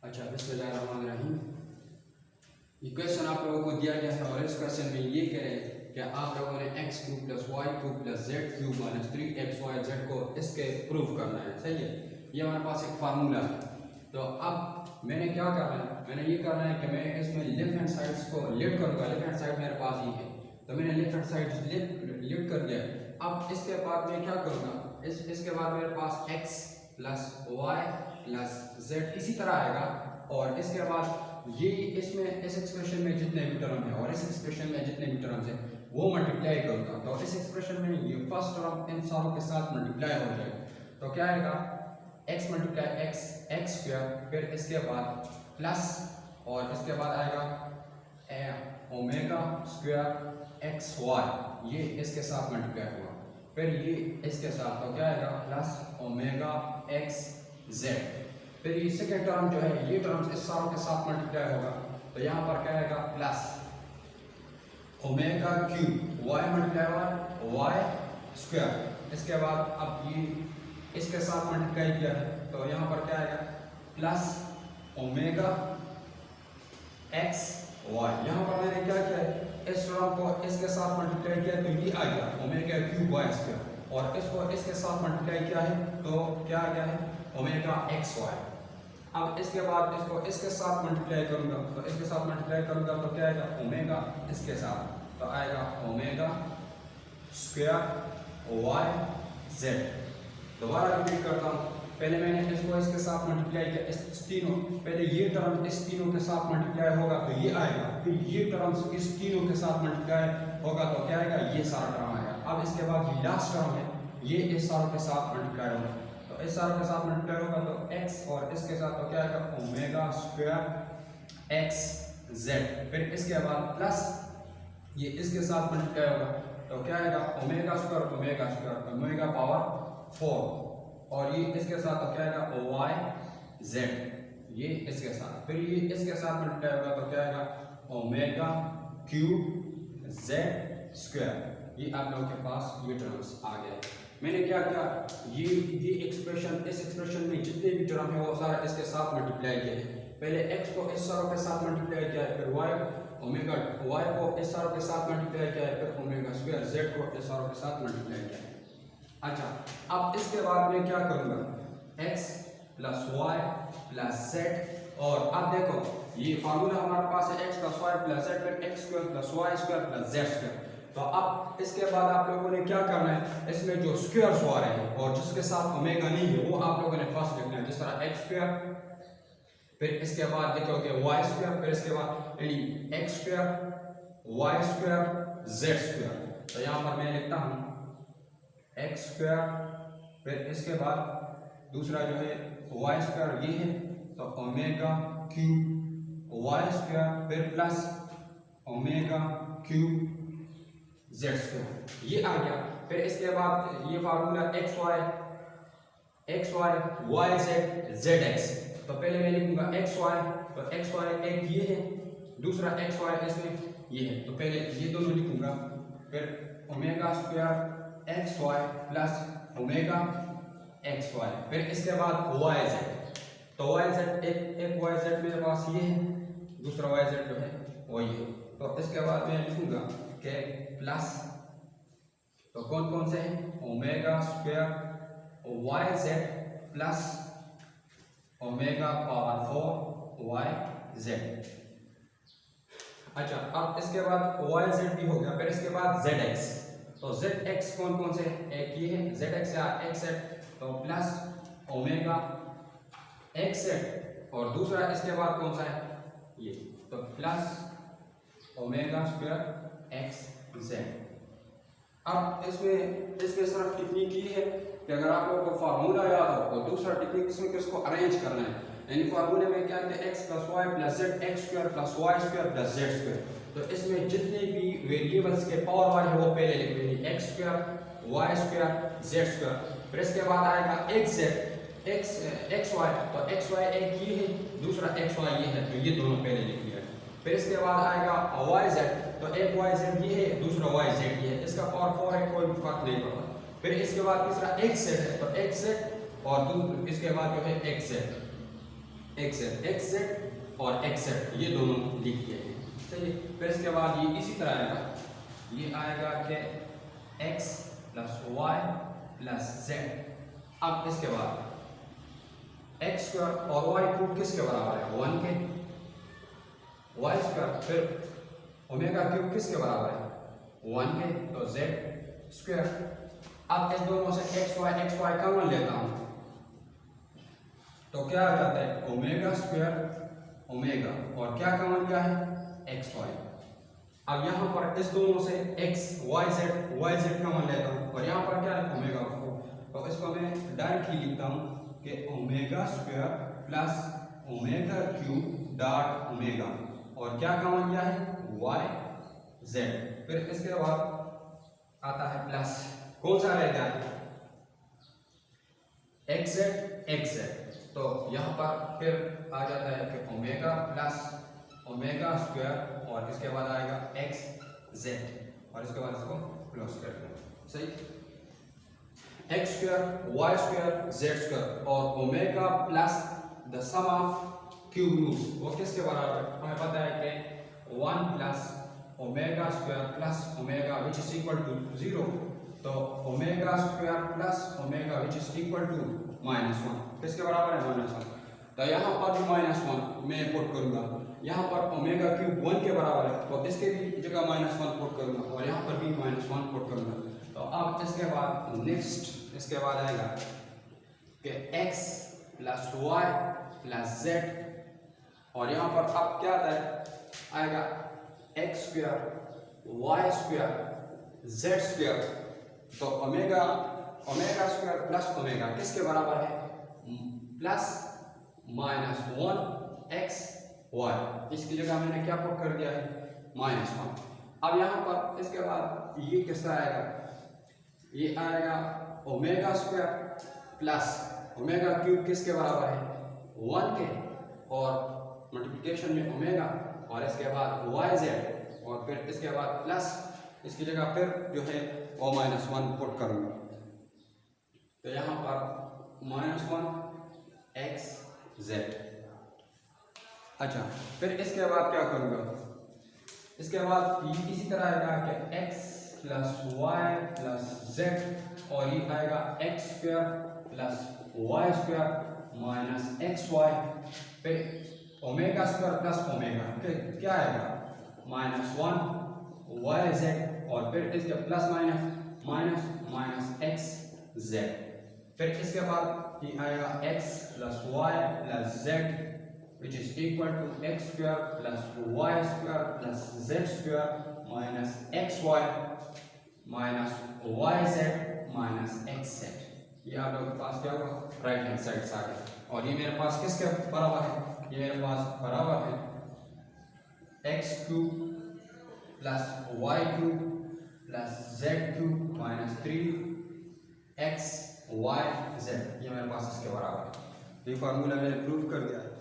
अच्छा, बिस्मिल्लाहिर्रहमानिर्रहीम। ये क्वेश्चन आप लोगों को दिया गया था और इस क्वेश्चन में ये कह रहे हैं कि आप लोगों ने x cube plus y cube plus z cube minus 3xyz को इसके प्रूफ करना है। सही है, ये हमारे पास एक फार्मूला है। तो अब मैंने क्या करना है, मैंने ये करना है कि मैं इसमें लेफ्ट हैंड साइड्स को लिफ्ट करूँगा। लेफ्ट हैंड साइड मेरे पास ही है, तो मैंने लेफ्ट हैंड साइड लिफ्ट कर दिया। अब इसके बाद मैं क्या करूँगा, इसके बाद मेरे पास x plus y plus z इसी तरह आएगा और इसके बाद ये इसमें इस एक्सप्रेशन में जितने भी टर्म है और इस एक्सप्रेशन में जितने भी टर्म्स है वो मल्टीप्लाई करूँगा। तो इस एक्सप्रेशन में ये फर्स्ट टर्म इन सारों के साथ मल्टीप्लाई हो जाएगा। तो क्या आएगा, x मल्टीप्लाई x स्क्वायर, फिर इसके बाद प्लस और इसके बाद आएगा ओमेगा स्क्वायर एक्स वाई, ये इसके साथ मल्टीप्लाई होगा। फिर ये इसके साथ, तो क्या आएगा प्लस ओमेगा एक्स जेड। फिर ये सेकेंड टर्म जो है, ये टर्म्स इस सारों के साथ मल्टीप्लाई होगा। तो यहाँ पर क्या आएगा plus omega cube y multiply y square. इसके बाद अब ये इसके साथ मल्टीप्लाई किया है, तो यहाँ पर क्या आएगा प्लस ओमेगा एक्स वाई। यहाँ पर मैंने क्या किया है, इस टर्म को इसके साथ मल्टीप्लाई किया तो ये आ गया ओमेगा क्यूब वाई स्क्वायर, और इसको इसके साथ मल्टीप्लाई किया है तो क्या आ गया है ओमेगा एक्स वाई। अब इसके बाद इसको इसके साथ मल्टीप्लाई करूंगा, तो इसके साथ मल्टीप्लाई करूंगा तो क्या आएगा ओमेगा इसके साथ, तो आएगा ओमेगा स्क्वायर वाई जेड। दोबारा रिपीट करता हूँ, पहले मैंने इसको इसके साथ मल्टीप्लाई किया, इस तीनों, पहले ये टर्म इस तीनों के साथ मल्टीप्लाई होगा तो ये आएगा, फिर ये टर्म इस तीनों के साथ मल्टीप्लाई होगा तो क्या आएगा ये सारा टर्म आएगा। अब इसके बाद ये लास्ट टर्म है, ये इस सारों के साथ मल्टीप्लाई होगा, तो इस सारों के साथ मल्टीप्लाई होगा तो x और इसके साथ तो क्या आएगा ओमेगा स्क्वायर एक्स जेड। फिर इसके बाद प्लस ये इसके साथ मल्टीप्लाई होगा तो क्या आएगा ओमेगा स्क्वायर ओमेगा पावर 4, और ये इसके साथ तो क्या आएगा वाई जेड, ये इसके साथ। फिर ये इसके साथ मल्टीप्लाई होगा तो क्या आएगा ओमेगा क्यूब जेड स्क्वायर। ये आप लोगों के पास ये टर्म्स आ गए। मैंने क्या किया, ये एक्सप्रेशन, इस एक्सप्रेशन में जितने भी टर्म है वो सारा इसके साथ मल्टीप्लाई किया है। पहले x को इस सारों के साथ मल्टीप्लाई किया है, फिर y को इस सारों के साथ मल्टीप्लाई किया है, फिर ओमेगा स्क्वायर z को इस सारों के साथ मल्टीप्लाई किया है। अच्छा, अब इसके बाद मैं क्या करूँगा, x plus y plus z, और अब देखो ये फार्मूला हमारे पास है x plus y plus z, फिर x square plus y square plus z square. तो अब इसके बाद आप लोगों ने क्या करना है, इसमें जो स्क्वायर्स आ रहे हैं और जिसके साथ ओमेगा नहीं है वो आप लोगों ने फर्स्ट लिखना है, जिस तरह एक्स स्क्वायर, फिर इसके बाद लिखोगे वाई स्क्वायर, फिर इसके बाद यानी x square y square z square. तो यहाँ पर मैं लिखता हूँ एक्स स्क्वायर, फिर इसके बाद दूसरा जो है वाई स्क्वायर ये है, तो ओमेगा क्यूब वाई स्क्वायर, फिर plus omega cube z square, ये आ गया। फिर इसके बाद ये formula x y y z x. तो पहले मैं लिखूंगा एक्स वाई, तो एक्स वाई एक ये है, दूसरा एक्स वाई इसमें ये है, तो पहले ये दोनों लिखूंगा। फिर omega square x y plus omega x y, फिर इसके बाद वाई जेड, तो वाई जेड एक वाई जेड मेरे पास ये है, दूसरा वाई जेड जो है वो ये है। तो इसके बाद मैं लिखूंगा कि प्लस, तो कौन कौन से हैं, omega square y z plus omega power 4 y z. अच्छा, अब इसके बाद वाई जेड भी हो गया, फिर इसके बाद जेड एक्स। तो जेड एक्स कौन कौन से हैं, एक ये है जेड एक्स या एक्स जेड, तो प्लस ओमेगा एक्स जेड, और दूसरा इसके बाद कौन सा है ये, तो plus omega square x Z. अब इसमें सिर्फ टेक्निक ये है कि अगर आप लोगों को फार्मूला याद हो तो दूसरा टेक्निक इसमें किसको अरेंज करना है, यानी फार्मूले में क्या है x plus y plus z x square plus y square plus z square. तो इसमें जितने भी वेरिएबल्स के पावर वाले हैं वो पहले लिख लेंगे, x square y square z square, फिर इसके बाद आएगा एक्स जेड एक्स वाई, तो एक्स वाई एक ये है, दूसरा एक्स वाई ये है, तो ये दोनों पहले लिख लिया। फिर इसके बाद आएगा वाई जेड, तो एक वाई जेड ये है, दूसरा वाई जेड ये है, इसका पावर 4 है, कोई फर्क नहीं पड़ता। फिर इसके बाद तीसरा एक्स जेड है, तो एक्स जेड और इसके बाद जो है एक्स जेड, एक्स जेड और एक्स जेड ये दोनों लिख दिए हैं। चलिए फिर इसके बाद ये इसी तरह आएगा, ये आएगा कि x plus y plus z. अब इसके बाद एक्स स्क्वायर और वाई क्यूब किसके बराबर है? 1 के। वाई स्क्वायर फिर ओमेगा क्यूब किसके बराबर है? 1 के, तो जेड स्क्वायर। अब इस दोनों से एक्स वाई कॉमन लेता हूं तो क्या आ जाता है? ओमेगा स्क्वायर ओमेगा, और क्या कॉमन लिया है? X y. अब यहाँ पर इस दोनों से एक्स वाई जेड कॉमन लेता हूँ और यहाँ पर क्या है? ओमेगा को, तो इसको मैं डायरेक्ट ही लिखता हूँ कि omega square plus omega cube dot omega, और क्या कॉमन लिया है? Y z. फिर इसके बाद आता है प्लस, कौन सा रह गया है? एक्स जेड, तो यहाँ पर फिर आ जाता है कि ओमेगा प्लस ओमेगा स्क्वायर और इसके बाद आएगा एक्स जेड और इसके बाद इसको क्लोज कर दें। सही, x square y square z square और omega plus the sum of cube roots, वो किसके बराबर है? हमें पता है कि 1 plus omega square plus omega which is equal to 0, तो omega square plus omega which is equal to -1 किसके बराबर है? -1। तो यहाँ पर भी -1 मैं पुट करूंगा, यहाँ पर ओमेगा क्यूब 1 के बराबर है तो इसके भी जगह -1 पुट करूंगा और यहाँ पर भी -1 पुट करूंगा। तो अब इसके बाद नेक्स्ट इसके बाद आएगा कि x plus y plus z, और यहाँ पर अब क्या आता है? आएगा x square y square z square, तो ओमेगा स्क्वायर प्लस ओमेगा किसके बराबर है? प्लस -1 एक्स वाई, इसकी जगह मैंने क्या पुट कर दिया है? -1। अब यहाँ पर इसके बाद ये किसका आएगा? ये आएगा omega square plus omega cube किसके बराबर है? 1 के, और मल्टीप्लिकेशन में ओमेगा और इसके बाद वाई जेड और फिर इसके बाद प्लस इसकी जगह फिर जो है वो -1 पुट करूंगा, तो यहाँ पर -1 एक्स जेड। अच्छा, फिर इसके बाद क्या करूंगा? इसके बाद ये इसी तरह आएगा कि x plus y plus z और ये आएगा x square plus y square minus x y, फिर ओमेगा स्क्वायर प्लस ओमेगा क्या आएगा? -1 वाई जेड और फिर इसके प्लस माइनस एक्स जेड। फिर इसके बाद ये आएगा x plus y plus z which is equal to x square plus y square plus z square minus xy minus yz minus xz। ये आप लोगों के पास क्या होगा? राइट हैंड साइड आ गया, और ये मेरे पास किसके बराबर है? ये मेरे पास बराबर है x cube plus y cube plus z cube minus 3 x y z, ये मेरे पास इसके बराबर है। ये फार्मूला मैंने प्रूव कर दिया है।